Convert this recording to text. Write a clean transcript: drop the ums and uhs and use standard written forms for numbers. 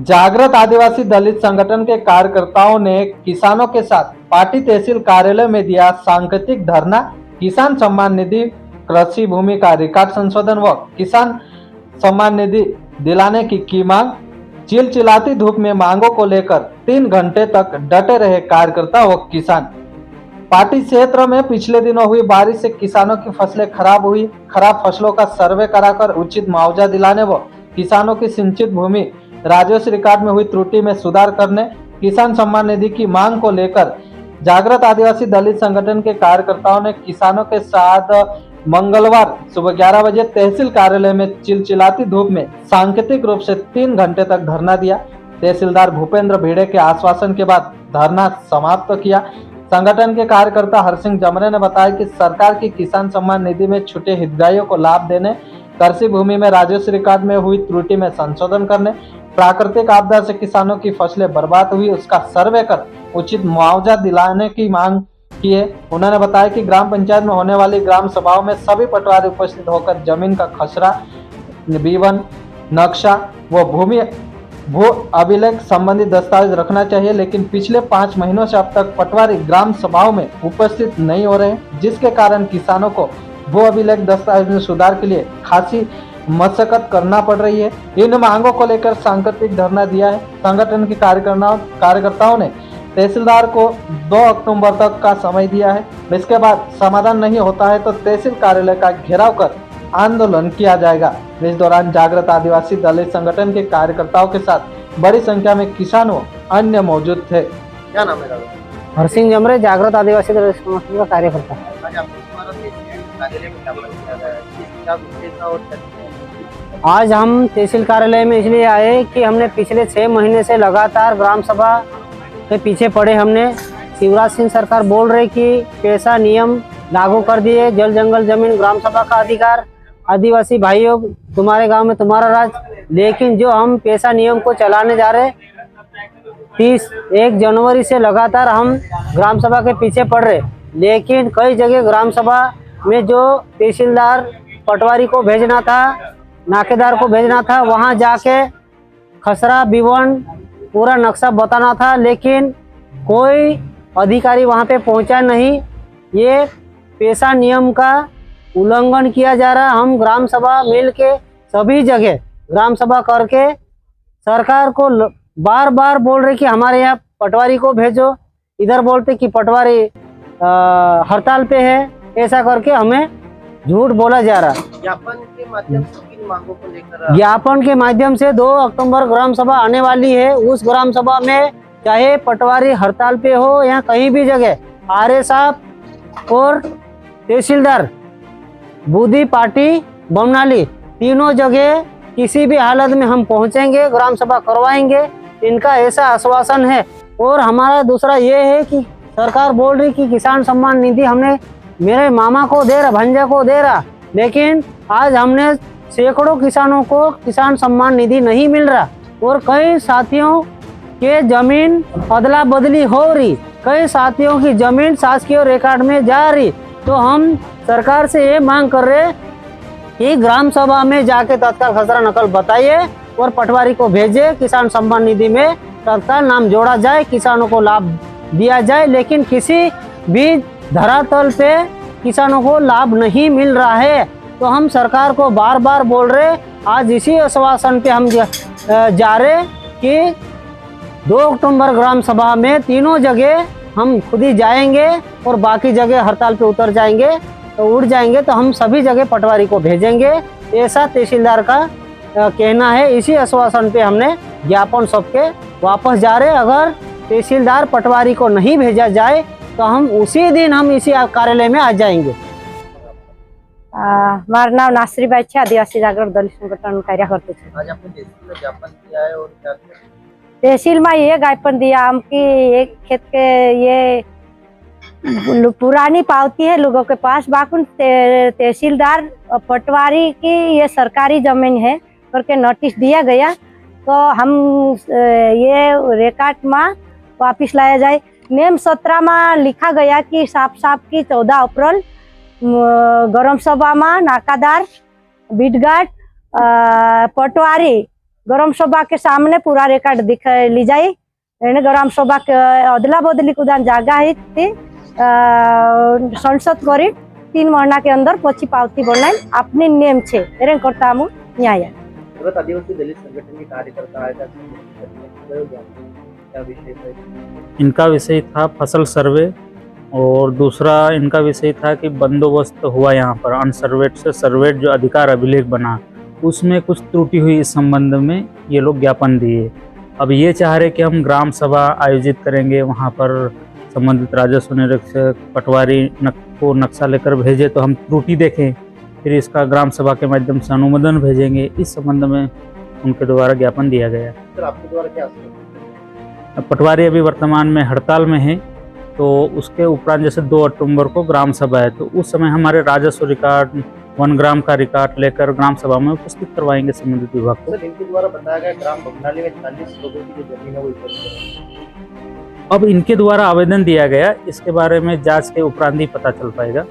जागृत आदिवासी दलित संगठन के कार्यकर्ताओं ने किसानों के साथ पार्टी तहसील कार्यालय में दिया सांकेतिक धरना। किसान सम्मान निधि, कृषि भूमि का रिकॉर्ड संशोधन व किसान सम्मान निधि दिलाने की मांग। चिलचिलाती धूप में मांगों को लेकर 3 घंटे तक डटे रहे कार्यकर्ता व किसान। पार्टी क्षेत्र में पिछले दिनों हुई बारिश से किसानों की फसलें खराब हुई। खराब फसलों का सर्वे कराकर उचित मुआवजा दिलाने व किसानों की सिंचित भूमि राजस्व रिकॉर्ड में हुई त्रुटि में सुधार करने, किसान सम्मान निधि की मांग को लेकर जागृत आदिवासी दलित संगठन के कार्यकर्ताओं ने किसानों के साथ मंगलवार सुबह 11 बजे तहसील कार्यालय में चिलचिलाती धूप में सांकेतिक रूप से 3 घंटे तक धरना दिया। तहसीलदार भूपेंद्र भिड़े के आश्वासन के बाद धरना समाप्त किया। संगठन के कार्यकर्ता हरसिंह जमरे ने बताया कि सरकार की किसान सम्मान निधि में छूटे हितग्राहियों को लाभ देने, कृषि भूमि में राजस्व रिकॉर्ड में हुई त्रुटि में संशोधन करने, प्राकृतिक आपदा से किसानों की फसलें बर्बाद हुई उसका सर्वे कर उचित मुआवजा दिलाने की मांग की है। उन्होंने बताया कि ग्राम पंचायत में होने वाली ग्राम सभाओं में सभी पटवारी उपस्थित होकर जमीन का खसरा, विवरण, नक्शा व भू अभिलेख संबंधी दस्तावेज रखना चाहिए, लेकिन पिछले 5 महीनों से अब तक पटवारी ग्राम सभाओं में उपस्थित नहीं हो रहे, जिसके कारण किसानों को भू अभिलेख दस्तावेज में सुधार के लिए खासी मशक्कत करना पड़ रही है। इन मांगों को लेकर सांकेतिक धरना दिया है। संगठन के कार्यकर्ताओं ने तहसीलदार को 2 अक्टूबर तक का समय दिया है। इसके बाद समाधान नहीं होता है तो तहसील कार्यालय का घेराव कर आंदोलन किया जाएगा। इस दौरान जागृत आदिवासी दलित संगठन के कार्यकर्ताओं के साथ बड़ी संख्या में किसान व अन्य मौजूद थे। क्या नाम है? हरसिंह जमरे, जागृत आदिवासी दलित संगठन का कार्यकर्ता। आज हम तहसील कार्यालय में इसलिए आए कि हमने पिछले 6 महीने से लगातार ग्राम सभा के पीछे पड़े। हमने शिवराज सिंह सरकार बोल रहे कि पैसा नियम लागू कर दिए, जल जंगल जमीन ग्राम सभा का अधिकार, आदिवासी भाइयों तुम्हारे गांव में तुम्हारा राज, लेकिन जो हम पैसा नियम को चलाने जा रहे 1 जनवरी से लगातार हम ग्राम सभा के पीछे पड़ रहे, लेकिन कई जगह ग्राम सभा में जो तहसीलदार पटवारी को भेजना था, नाकेदार को भेजना था, वहां जाके खसरा, विवरण, पूरा नक्शा बताना था, लेकिन कोई अधिकारी वहां पे पहुंचा नहीं। ये पैसा नियम का उल्लंघन किया जा रहा है। हम ग्राम सभा मिल के सभी जगह ग्राम सभा करके सरकार को बार बार बोल रहे कि हमारे यहाँ पटवारी को भेजो, इधर बोलते कि पटवारी हड़ताल पे है, ऐसा करके हमें झूठ बोला जा रहा। ज्ञापन के माध्यम से किन मांगों को लेकर? ज्ञापन के माध्यम से 2 अक्टूबर ग्राम सभा आने वाली है। उस ग्राम सभा में चाहे पटवारी हड़ताल पे हो या कहीं भी जगह, आरए साहब और तहसीलदार बूदी पार्टी बमनाली तीनों जगह किसी भी हालत में हम पहुंचेंगे, ग्राम सभा करवाएंगे, इनका ऐसा आश्वासन है। और हमारा दूसरा ये है कि सरकार बोल रही कि किसान सम्मान निधि हमने मेरे मामा को दे रहा, भंजा को दे रहा, लेकिन आज हमने सैकड़ों किसानों को किसान सम्मान निधि नहीं मिल रहा और कई साथियों के जमीन अदला बदली हो रही, कई साथियों की जमीन शासकीय रिकॉर्ड में जा रही। तो हम सरकार से ये मांग कर रहे कि ग्राम सभा में जाके तत्काल खसरा नकल बताइए और पटवारी को भेजे, किसान सम्मान निधि में तत्काल नाम जोड़ा जाए, किसानों को लाभ दिया जाए, लेकिन किसी भी धरातल पे किसानों को लाभ नहीं मिल रहा है। तो हम सरकार को बार बार बोल रहे, आज इसी आश्वासन पे हम जा रहे कि 2 अक्टूबर ग्राम सभा में तीनों जगह हम खुद ही जाएंगे और बाकी जगह हड़ताल पे उतर जाएंगे, तो उड़ जाएंगे, तो हम सभी जगह पटवारी को भेजेंगे, ऐसा तहसीलदार का कहना है। इसी आश्वासन पे हमने ज्ञापन सबके वापस जा रहे। अगर तहसीलदार पटवारी को नहीं भेजा जाए तो हम उसी दिन हम इसी कार्यालय में आ जाएंगे। मार नाम नासरीबाई है, आदिवासी जागृत दलित संगठन कार्यकर्ता है। आज आपने तहसील में ज्ञापन दिया है और क्या तहसील में ये ज्ञापन दिया हम कि एक खेत के ये पुरानी पावती है लोगों के पास, बाकुन तहसीलदार पटवारी की ये सरकारी जमीन है करके नोटिस दिया गया, तो हम ये रिकॉर्ड में वापिस लाया जाए। नेम 17 में लिखा गया कि साफ की 14 अप्रैल ग्राम सभा में नाकादार, बीटगाट, पटवारी ग्राम सभा के सामने पूरा रिकॉर्ड दिख ली जाए ग्राम सभा के अदला बदली कुदान जागा ही थी संसद करी 3 महीना के अंदर पची पावती बनाए अपने नियम छे एरें करता हूँ न्याय सूरत आदिवासी दलित संगठन के कार्यकर्ता आया था, क्या विषय था? इनका विषय था फसल सर्वे और दूसरा इनका विषय था कि बंदोबस्त हुआ यहाँ पर अनसर्वेट से सर्वेट जो अधिकार अभिलेख बना उसमें कुछ त्रुटि हुई। इस संबंध में ये लोग ज्ञापन दिए। अब ये चाह रहे कि हम ग्राम सभा आयोजित करेंगे, वहाँ पर संबंधित राजस्व निरीक्षक पटवारी को नक्शा लेकर भेजे तो हम त्रुटि देखें, फिर इसका ग्राम सभा के माध्यम से अनुमोदन भेजेंगे। इस संबंध में उनके द्वारा ज्ञापन दिया गया। सर आपके द्वारा क्या आश्वासन? पटवारी अभी वर्तमान में हड़ताल में है, तो उसके उपरांत जैसे 2 अक्टूबर को ग्राम सभा है, तो उस समय हमारे राजस्व रिकॉर्ड 1 ग्राम का रिकॉर्ड लेकर ग्राम सभा में उपस्थित करवाएंगे संबंधित विभाग को। सर इनके द्वारा बताया गया ग्राम बगनाली में 40 लोगों की जो जमीन है वो इकट्ठी। अब इनके द्वारा आवेदन दिया गया, इसके बारे में जांच के उपरांत ही पता चल पाएगा।